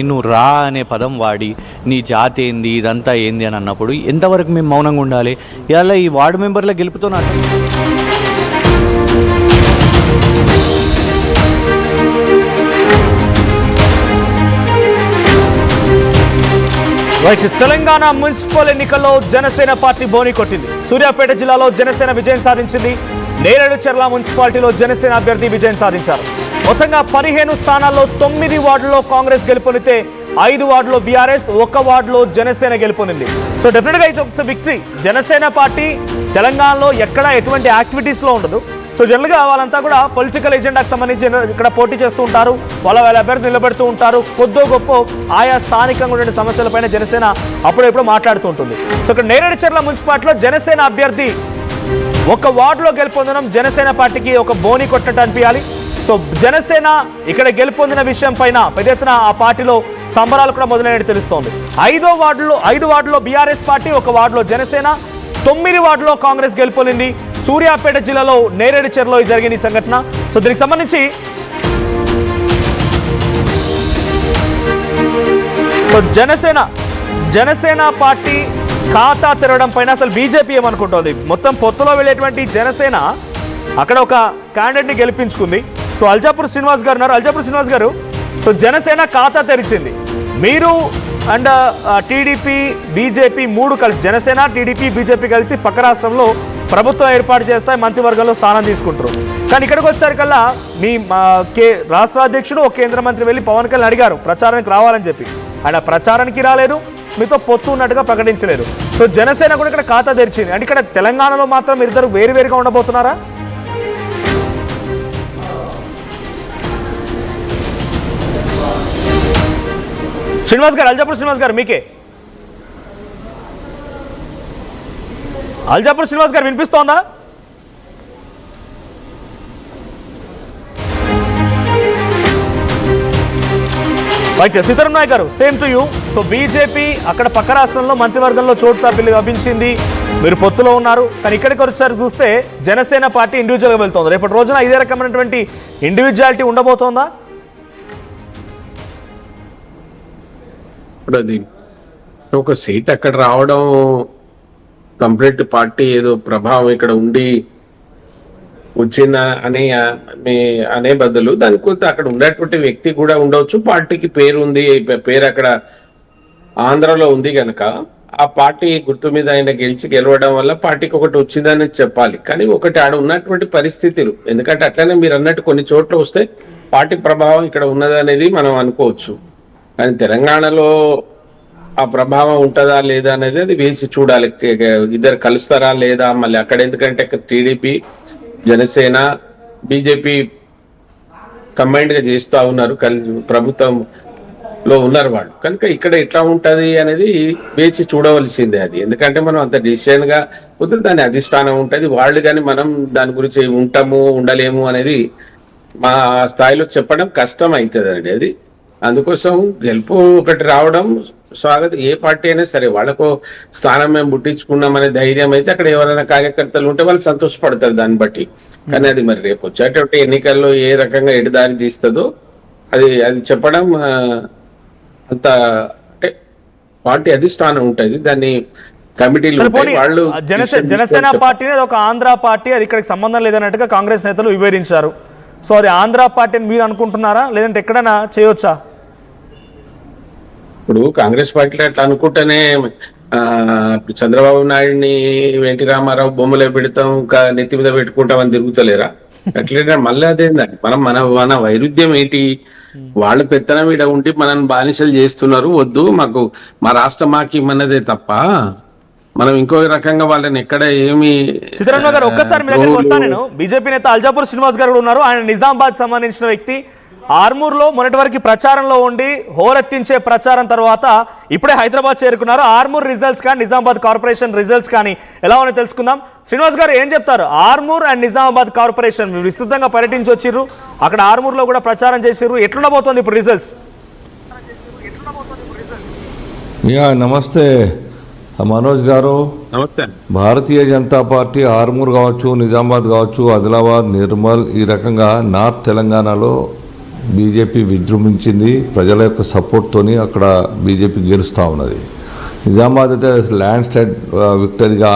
నువ్వు రా అనే పదం వాడి నీ జాతి ఏంది ఇదంతా ఏంది అని అన్నప్పుడు ఎంతవరకు మేము మౌనంగా ఉండాలి? ఇలా ఈ వార్డు మెంబర్ల గెలుపుతో నాకు తెలంగాణ మున్సిపల్ ఎన్నికల్లో జనసేన పార్టీ బోని కొట్టింది. సూర్యాపేట జిల్లాలో జనసేన విజయం సాధించింది. నేరేడుచెర్ల మున్సిపాలిటీలో జనసేన అభ్యర్థి విజయం సాధించారు. మొత్తంగా 15 స్థానాల్లో 9 వార్డుల్లో కాంగ్రెస్ గెలుపొందితే 5 వార్డులో బీఆర్ఎస్, 1 వార్డులో జనసేన గెలుపొందింది. సో డెఫినెట్గా ఇట్స్ విక్టరీ. జనసేన పార్టీ తెలంగాణలో ఎక్కడ ఎటువంటి యాక్టివిటీస్లో ఉండదు. సో జనరల్గా వాళ్ళంతా కూడా పొలిటికల్ ఎజెండాకి సంబంధించి ఇక్కడ పోటీ చేస్తూ ఉంటారు, వాళ్ళ అభ్యర్థి నిలబెడుతూ ఉంటారు. కొద్దో గొప్ప ఆయా స్థానికంగా ఉండే సమస్యలపైన జనసేన అప్పుడెప్పుడు మాట్లాడుతూ ఉంటుంది. సో ఇక్కడ నేరేడుచెర్ల మున్సిపాలిటీలో జనసేన అభ్యర్థి 1 వార్డులో గెలుపొందడం జనసేన పార్టీకి ఒక బోని కొట్టినట్టు అనిపించాలి. సో జనసేన ఇక్కడ గెలుపొందిన విషయం పైన పెద్ద ఎత్తున ఆ పార్టీలో సంబరాలు కూడా మొదలైనట్టు తెలుస్తోంది. 5 వార్డులో బీఆర్ఎస్ పార్టీ, 1 వార్డులో జనసేన, 9 వార్డులో కాంగ్రెస్ గెలుపొందింది. సూర్యాపేట జిల్లాలో నేరేడుచెర్లలో జరిగిన ఈ సంఘటన. సో దీనికి సంబంధించి జనసేన పార్టీ ఖాతా తెరవడం పైన అసలు బీజేపీ ఏమనుకుంటోంది? మొత్తం పొత్తులో వెళ్ళేటువంటి జనసేన అక్కడ ఒక క్యాండిడేట్ని గెలిపించుకుంది. సో అల్జాపూర్ శ్రీనివాస్ గారు ఉన్నారు. అల్జాపూర్ శ్రీనివాస్ గారు, సో జనసేన ఖాతా తెరిచింది. మీరు అండ్ టీడీపీ, బీజేపీ 3 కలిసి, జనసేన, టీడీపీ, బీజేపీ కలిసి పక్క రాష్ట్రంలో ప్రభుత్వం ఏర్పాటు చేస్తాయి, మంత్రివర్గంలో స్థానం తీసుకుంటారు. కానీ ఇక్కడికి వచ్చేసరికల్లా మీ రాష్ట్ర అధ్యక్షుడు, ఒక కేంద్ర మంత్రి వెళ్ళి పవన్ కళ్యాణ్ అడిగారు ప్రచారానికి రావాలని చెప్పి. ఆయన ప్రచారానికి రాలేదు, మీతో పొత్తు ఉన్నట్టుగా ప్రకటించలేదు. సో జనసేన కూడా ఇక్కడ ఖాతా తెరిచింది. అంటే ఇక్కడ తెలంగాణలో మాత్రం ఇద్దరు వేరువేరుగా ఉండబోతున్నారా? శ్రీనివాస్ గారు, అల్జాపూర్ శ్రీనివాస్ గారు, మీకే. అల్జాపూర్ శ్రీనివాస్ గారు వినిపిస్తోందా? రైట్. సీతారాం నాయక్ గారు, same to you. So BJP అక్కడ పక్క రాష్ట్రంలో మంత్రివర్గంలో చోటు లభించింది, మీరు పొత్తులో ఉన్నారు. కానీ ఇక్కడికి వచ్చేసరికి చూస్తే జనసేన పార్టీ ఇండివిజువల్గా వెళ్తోంది. రేపటి రోజున ఇదే రకమైనటువంటి ఇండివిజువాలిటీ ఉండబోతోందా? ఇప్పుడు అది ఒక సీట్ అక్కడ రావడం కంప్లీట్ పార్టీ ఏదో ప్రభావం ఇక్కడ ఉండి వచ్చిందా అనే బదులు దానికి కొంత అక్కడ ఉండేటువంటి వ్యక్తి కూడా ఉండవచ్చు. పార్టీకి పేరు ఉంది, పేరు అక్కడ ఆంధ్రలో ఉంది కనుక ఆ పార్టీ గుర్తు మీద ఆయన గెలవడం వల్ల పార్టీకి ఒకటి వచ్చిందని చెప్పాలి. కానీ ఒకటి ఆడ ఉన్నటువంటి పరిస్థితులు, ఎందుకంటే అట్లనే మీరు అన్నట్టు కొన్ని చోట్ల వస్తే పార్టీ ప్రభావం ఇక్కడ ఉన్నదనేది మనం అనుకోవచ్చు. కానీ తెలంగాణలో ఆ ప్రభావం ఉంటుందా లేదా అనేది అది వేచి చూడాలి. ఇద్దరు కలుస్తారా లేదా మళ్ళీ అక్కడ, ఎందుకంటే టీడీపీ, జనసేన, బీజేపీ కంబైన్డ్ గా చేస్తూ ఉన్నారు, ప్రభుత్వంలో ఉన్నారు వాళ్ళు. కనుక ఇక్కడ ఎట్లా ఉంటది అనేది వేచి చూడవలసిందే. అది ఎందుకంటే మనం అంత డిసిషన్ గా కుదిరి దాని అధిష్టానం ఉంటది, వాళ్ళు కానీ మనం దాని గురించి ఉంటాము ఉండలేము అనేది మా స్థాయిలో చెప్పడం కష్టం అవుతుంది అండి. అది అందుకోసం గెలుపు ఒకటి రావడం స్వాగతం. ఏ పార్టీ అయినా సరే వాళ్ళకు స్థానం మేము పుట్టించుకున్నామనే ధైర్యం అయితే అక్కడ ఎవరైనా కార్యకర్తలు ఉంటే వాళ్ళు సంతోషపడతారు దాన్ని బట్టి. కానీ అది మరి రేపు వచ్చేటువంటి ఎన్నికల్లో ఏ రకంగా ఎడదారి తీస్తుందో అది చెప్పడం అంత, అంటే పార్టీ అధిష్టానం ఉంటుంది, దాన్ని కమిటీలు వాళ్ళు. జనసేన పార్టీ ఒక ఆంధ్ర పార్టీ, అది ఇక్కడికి సంబంధం లేదన్నట్టుగా కాంగ్రెస్ నేతలు వివరించారు. సో అది ఆంధ్ర పార్టీ అని మీరు అనుకుంటున్నారా, లేదంటే ఎక్కడైనా చేయొచ్చా? ఇప్పుడు కాంగ్రెస్ పార్టీలో అట్లా అనుకుంటేనే చంద్రబాబు నాయుడిని ఎన్టీ రామారావు బొమ్మలో పెడతాం, నెత్తి మీద పెట్టుకుంటామని తిరుగుతలేరా? అట్లనే మళ్ళీ అదేందండి, మన వైరుధ్యం ఏంటి? వాళ్ళు పెత్తనం ఈడ ఉండి మనల్ని బానిసలు చేస్తున్నారు, వద్దు మాకు మా రాష్ట్రం మాకు ఇమ్మన్నదే తప్ప మనం ఇంకో రకంగా వాళ్ళని ఎక్కడ ఏమి. సీతారాం గారు, ఒక్కసారి మీ దగ్గరికి వస్తాను నేను. బీజేపీ నేత అల్జాపూర్ శ్రీనివాస్ గారు ఉన్నారు. ఆయన నిజామాబాద్ సంబంధించిన వ్యక్తి. ఆర్మూర్లో మొన్నటి వరకు ప్రచారంలో ఉండి హోరెత్తించే ప్రచారం తర్వాత ఇప్పుడే హైదరాబాద్ చేరుకున్నారు. ఆర్మూర్ రిజల్ట్స్ కానీ నిజామాబాద్ కార్పొరేషన్ రిజల్ట్స్ కానీ ఎలా ఉన్నాయో తెలుసుకుందాం. శ్రీనివాస్ గారు ఏం చెప్తారు? ఆర్మూర్ అండ్ నిజామాబాద్ కార్పొరేషన్ విస్తృతంగా పర్యటించి వచ్చిర్రు, అక్కడ ఆర్మూర్లో కూడా ప్రచారం చేసిర్రు. ఎట్లుండబోతోంది ఇప్పుడు రిజల్ట్స్? నమస్తే మనోజ్ గారు. నమస్తే. భారతీయ జనతా పార్టీ ఆర్మూర్ కావచ్చు, నిజామాబాద్ కావచ్చు, ఆదిలాబాద్, నిర్మల్, ఈ రకంగా నార్త్ తెలంగాణలో బీజేపీ విజృంభించింది. ప్రజల యొక్క సపోర్ట్తోని అక్కడ బీజేపీ గెలుస్తూ ఉన్నది. నిజామాబాద్ అయితే ల్యాండ్ స్లైడ్ విక్టరీగా